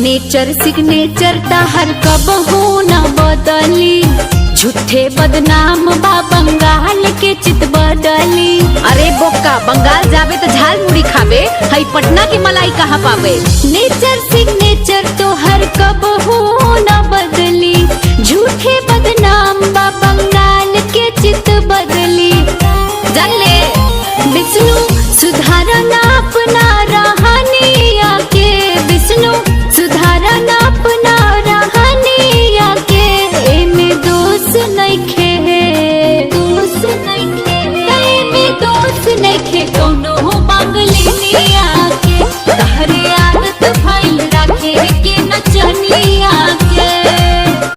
Nature signature ताहर कब हो न बदली, झूठे बदनाम बा बंगाल के चित बदली। अरे बोका, बंगाल जावे तो झाल मुड़ी खावे, हई पटना की मलाई कहाँ पावे। नेचर सिग्नेचर तो हर कब हो